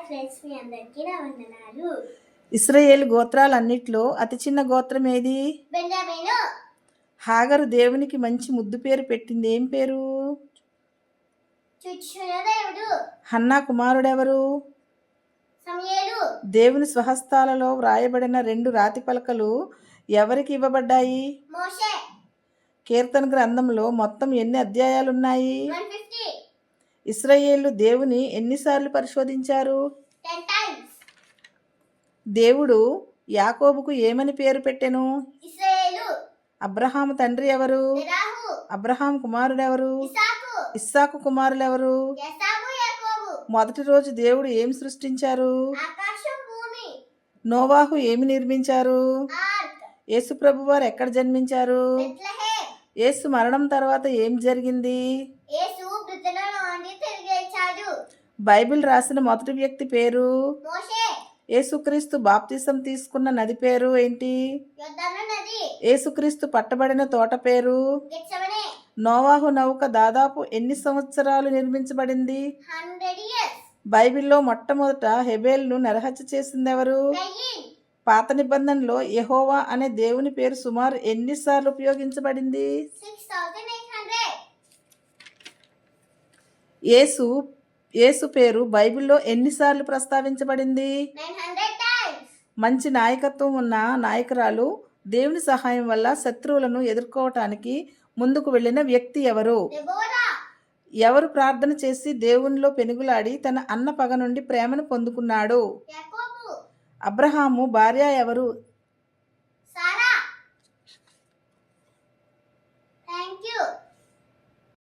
Friends, మీ అందరికీ నా వందనాలు. ఇశ్రాయేలు గోత్రాలన్నిట్లో అతి చిన్న గోత్రం ఏది? బెంజమిను. హాగరు దేవునికి మంచి ముద్దు పేరు పెట్టింది. ఏం పేరు? చూచుచున్న దేవుడు. హన్నా కుమారుడెవరు? సమూయేలు. దేవుని స్వహస్తాలలో వ్రాయబడిన 2 రాతి పలకలు ఎవరికి ఇవ్వబడ్డాయి? మోషే. కీర్తన గ్రంథంలో మొత్తం ఎన్ని అధ్యాయాలున్నాయి? 150. ఇశ్రాయేలు దేవుని ఎన్నిసార్లు పరిశోధించారు? 10 times. దేవుడు యాకోబుకు ఏమని పేరు పెట్టెను? ఇశ్రాయేలు. అబ్రహాము తండ్రి ఎవరు? తెరాహు. అబ్రహాం కుమారుడెవరు? ఇస్సాకు. ఇస్సాకు కుమారులెవరు? యాకోబు, యాకోబు. మొదటి రోజు దేవుడు ఏమి సృష్టించారు? ఆకాశం, భూమి. నోవాహు ఏమి నిర్మించారు? ఆర్క్. యేసు ప్రభు వారు ఎక్కడ జన్మించారు? బెత్లెహేం. యేసు మరణం తర్వాత ఏం జరిగింది? యేసు మృతుల నుండి తిరిగి లేచాడు. బైబిల్ రాసిన మొదటి వ్యక్తి పేరు? మోషే. యేసుక్రీస్తు బాప్తిసం తీసుకున్న నది పేరు ఏంటి? యోర్దాను నది. యేసుక్రీస్తు పట్టబడిన తోట పేరు? గెత్సెమనే. నోవాహు నౌక దాదాపు ఎన్ని సంవత్సరాలు నిర్మించబడింది? 100 years. బైబిల్లో మొట్టమొదట హెబేల్ను నరహత్య చేసిందెవరు? కయీన్. పాత నిబంధనలో యెహోవా అనే దేవుని పేరు సుమారు ఎన్నిసార్లు ఉపయోగించబడింది? 6800. యేసు పేరు బైబిల్లో ఎన్నిసార్లు ప్రస్తావించబడింది? 900 times. మంచి నాయకత్వం ఉన్న నాయకురాలు దేవుని సహాయం వల్ల శత్రువులను ఎదుర్కోవటానికి ముందుకు వెళ్ళిన వ్యక్తి ఎవరు? దెబోరా. ఎవరు ప్రార్థన చేసి దేవునిలో పెనుగులాడి తన అన్న పగ నుండి ప్రేమను పొందుకున్నాడు? యాకోబు. అబ్రహాము భార్య ఎవరు?